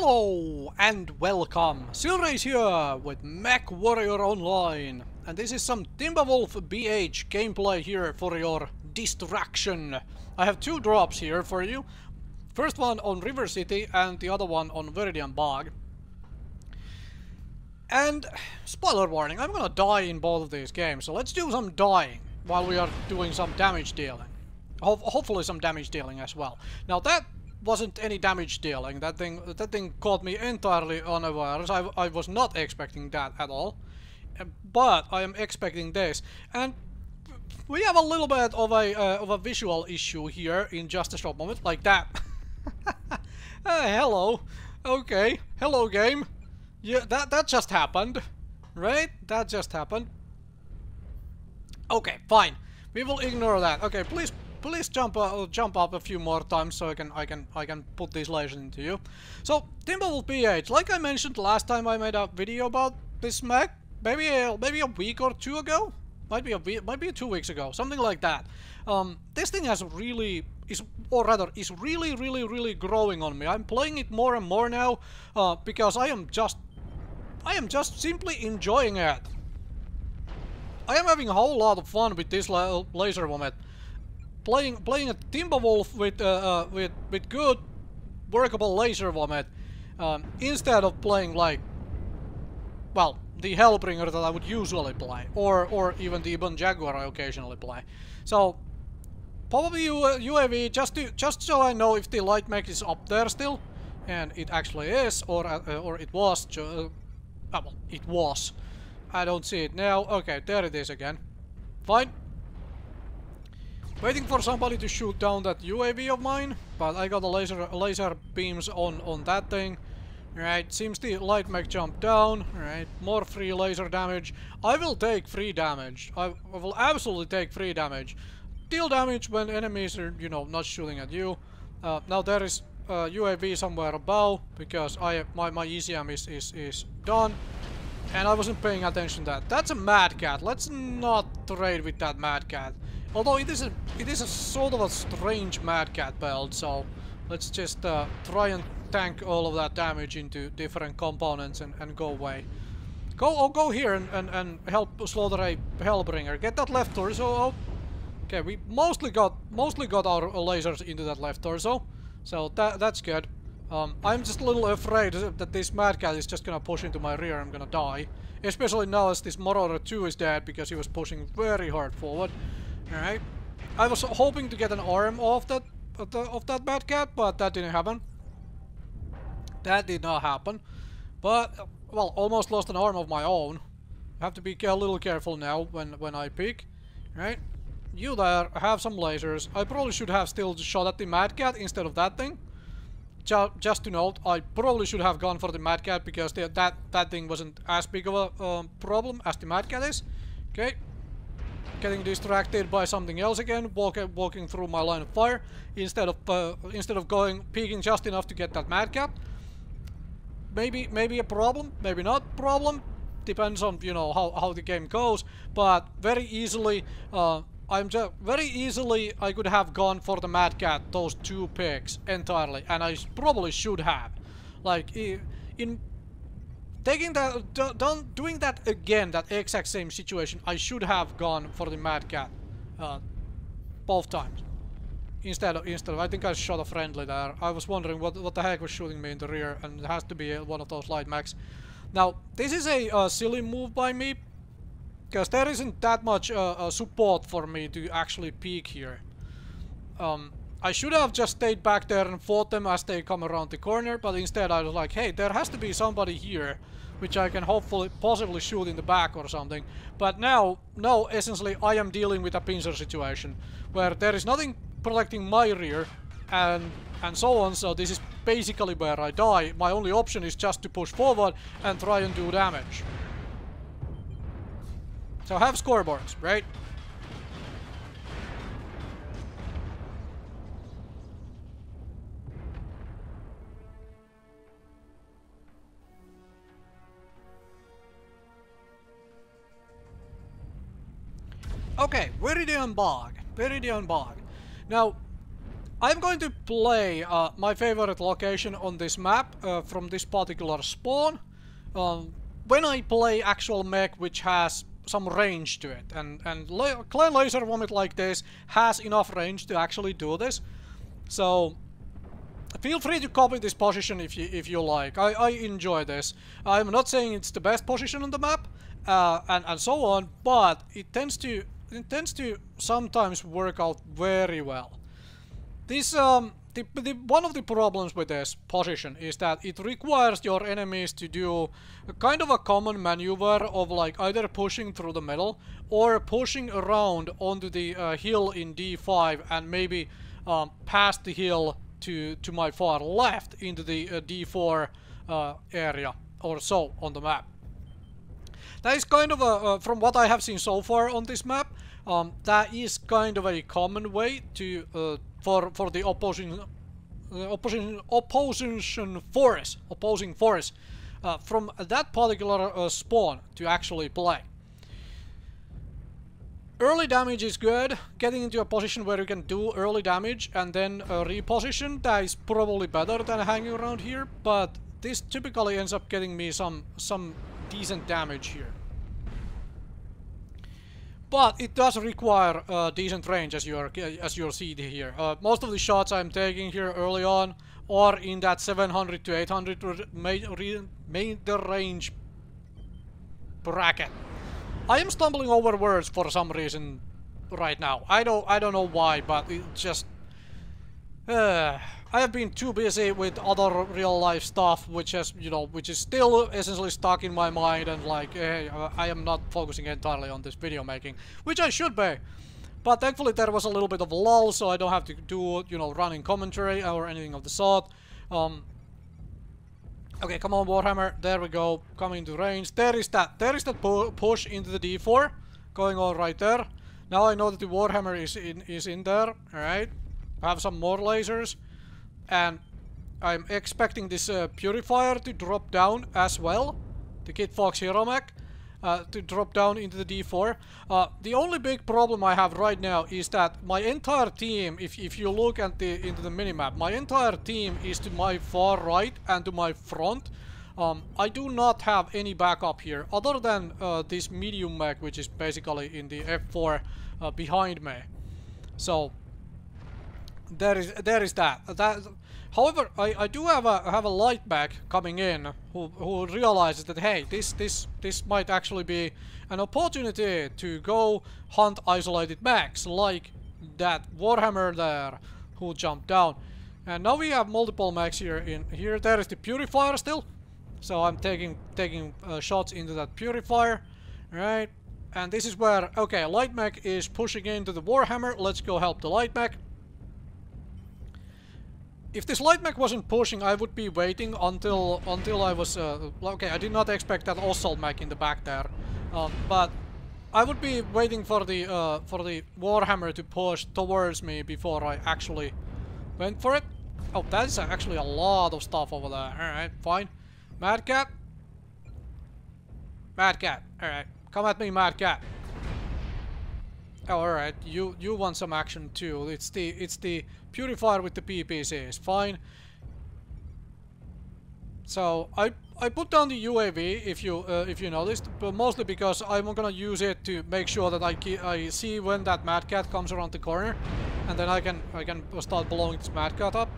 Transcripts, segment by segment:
Hello and welcome! Silrace here with Mechwarrior Online, and this is some Timberwolf BH gameplay here for your distraction. I have two drops here for you. First one on River City and the other one on Viridian Bog. And spoiler warning, I'm gonna die in both of these games, so let's do some dying while we are doing some damage dealing. Hopefully some damage dealing as well. Now that wasn't any damage dealing. That thing caught me entirely unawares. I was not expecting that at all. But I am expecting this. And we have a little bit of a visual issue here in just a short moment, like that. Hello. Okay. Hello, game. Yeah, that just happened. Right? That just happened. Okay, fine. We will ignore that. Okay, please jump up a few more times so I can put these lasers into you. So Timberwolf BH, like I mentioned last time I made a video about this mech, maybe a week or two ago, might be 2 weeks ago, something like that. This thing is really growing on me. I'm playing it more and more now because I am just simply enjoying it. I am having a whole lot of fun with this laser vomit. Playing a Timberwolf with good workable laser vomit instead of playing like, well, the Hellbringer that I would usually play, or even the Ibn Jaguar I occasionally play. So probably UAV just so I know if the light mech is up there still, and it actually is, or it was. Well, it was. I don't see it now. Okay, there it is again. Fine. Waiting for somebody to shoot down that UAV of mine, but I got a laser beams on that thing. Right, seems the light mech jumped down. Right, more free laser damage. I will take free damage. I will absolutely take free damage. Deal damage when enemies are, you know, not shooting at you. Now there is UAV somewhere above because my ECM is done, and I wasn't paying attention to that. That's a Mad Cat. Let's not trade with that Mad Cat. Although it is a sort of a strange Mad Cat build, so let's just try and tank all of that damage into different components and go away. Go here and help slaughter a Hellbringer. Get that left torso. Okay, we mostly got our lasers into that left torso, so that's good. I'm just a little afraid that this Mad Cat is just gonna push into my rear. I'm gonna die, especially now as this Marauder 2 is dead because he was pushing very hard forward. Alright, I was hoping to get an arm off that Mad Cat, but that didn't happen. That did not happen. But, well, almost lost an arm of my own. Have to be a little careful now when I peek. Right? You there, have some lasers. I probably should have still shot at the Mad Cat instead of that thing. Just to note, I probably should have gone for the Mad Cat because that thing wasn't as big of a problem as the Mad Cat is. Okay. Getting distracted by something else again, walking through my line of fire instead of peeking just enough to get that Mad Cat. Maybe a problem, maybe not problem. Depends on, you know, how the game goes. But very easily, I could have gone for the Mad Cat those two picks entirely, and I probably should have. Like in taking that, doing that again, that exact same situation, I should have gone for the Mad Cat both times. Instead of, I think I shot a friendly there. I was wondering what the heck was shooting me in the rear, and it has to be one of those light mechs. Now, this is a silly move by me, because there isn't that much support for me to actually peek here. I should have just stayed back there and fought them as they come around the corner, but instead I was like, hey, there has to be somebody here, which I can possibly shoot in the back or something. But now, no, essentially I am dealing with a pincer situation, where there is nothing protecting my rear, and so on, so this is basically where I die. My only option is just to push forward and try and do damage. So have scoreboards, right? Okay, Viridian Bog. Now, I'm going to play my favorite location on this map from this particular spawn. When I play actual mech which has some range to it, and Clan Laser Vomit like this has enough range to actually do this. So feel free to copy this position if you like. I enjoy this. I'm not saying it's the best position on the map and so on, but it tends to sometimes work out very well. This one of the problems with this position is that it requires your enemies to do a kind of a common maneuver of like either pushing through the middle or pushing around onto the hill in D5 and maybe past the hill to my far left into the D4 area or so on the map. That is kind of a, from what I have seen so far on this map, that is kind of a common way to for the opposing force from that particular spawn to actually play. Early damage is good. Getting into a position where you can do early damage and then reposition, that is probably better than hanging around here, but this typically ends up getting me some decent damage here. But it does require decent range, as you'll see here. Most of the shots I'm taking here early on are in that 700 to 800 meter range bracket. I am stumbling over words for some reason right now. I don't know why, but it just I have been too busy with other real life stuff, which has, you know, which is still essentially stuck in my mind, and like, hey, I am not focusing entirely on this video making, which I should be. But thankfully there was a little bit of a lull, so I don't have to do, you know, running commentary or anything of the sort. Okay, come on, Warhammer. There we go. Coming to range. There is that push into the D4 going on right there. Now I know that the Warhammer is in there. All right. I have some more lasers. And I'm expecting this Purifier to drop down as well. The Kid Fox Hero Mech to drop down into the D4. The only big problem I have right now is that my entire team, if you look at into the minimap, my entire team is to my far right and to my front. I do not have any backup here other than this medium mech, which is basically in the F4 behind me. So there is that. However, I do have a light mech coming in who realizes that, hey, this might actually be an opportunity to go hunt isolated mechs like that Warhammer there who jumped down. And now we have multiple mechs here. There is the Purifier still, so I'm taking shots into that Purifier, right? And this is where, okay, light mech is pushing into the Warhammer. Let's go help the light mech. If this light mech wasn't pushing, I would be waiting until I was okay. I did not expect that assault mech in the back there, but I would be waiting for the Warhammer to push towards me before I actually went for it. Oh, that is actually a lot of stuff over there. All right, fine. Mad Cat. Mad Cat. All right, come at me, Mad Cat. Oh, all right. You want some action too? It's the Purifier with the PPCs. Fine. So I put down the UAV if you noticed, but mostly because I'm gonna use it to make sure that I see when that Mad Cat comes around the corner, and then I can start blowing this Mad Cat up.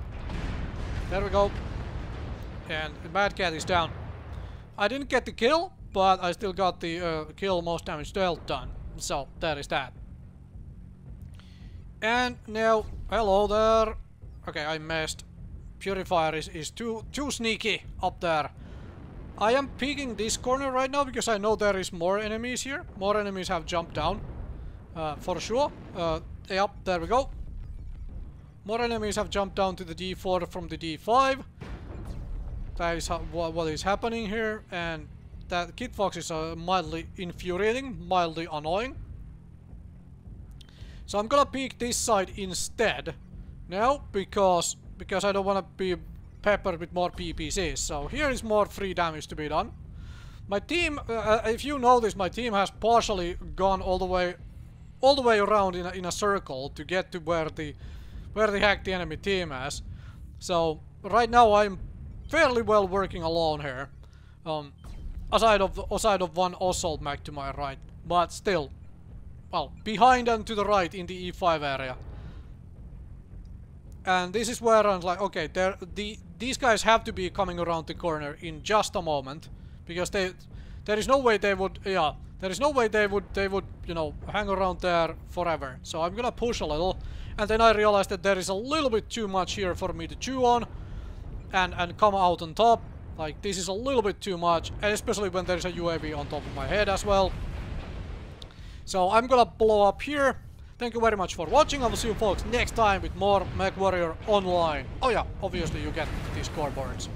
There we go. And the Mad Cat is down. I didn't get the kill, but I still got the kill most damage dealt done. So that is that. And now, hello there. Okay, I missed. Purifier is too sneaky up there. I am peeking this corner right now because I know there is more enemies here. More enemies have jumped down, for sure. Yep, there we go. More enemies have jumped down to the D4 from the D5. That is what is happening here, and that Kid Fox is mildly infuriating, mildly annoying. So I'm gonna peek this side instead now because I don't want to be peppered with more PPCs. So here is more free damage to be done. My team, if you notice, my team has partially gone all the way around in a circle to get to where where the heck the enemy team is. So right now I'm fairly well working alone here. Aside of one assault mech to my right, but still, well, behind and to the right in the E5 area. And this is where I'm like, okay, these guys have to be coming around the corner in just a moment, because there is no way they would, there is no way they would, you know, hang around there forever. So I'm gonna push a little, and then I realized that there is a little bit too much here for me to chew on, and come out on top. Like, this is a little bit too much, especially when there is a UAV on top of my head as well. So I'm gonna blow up here. Thank you very much for watching. I will see you folks next time with more Mechwarrior Online. Oh yeah, obviously you get these scoreboards.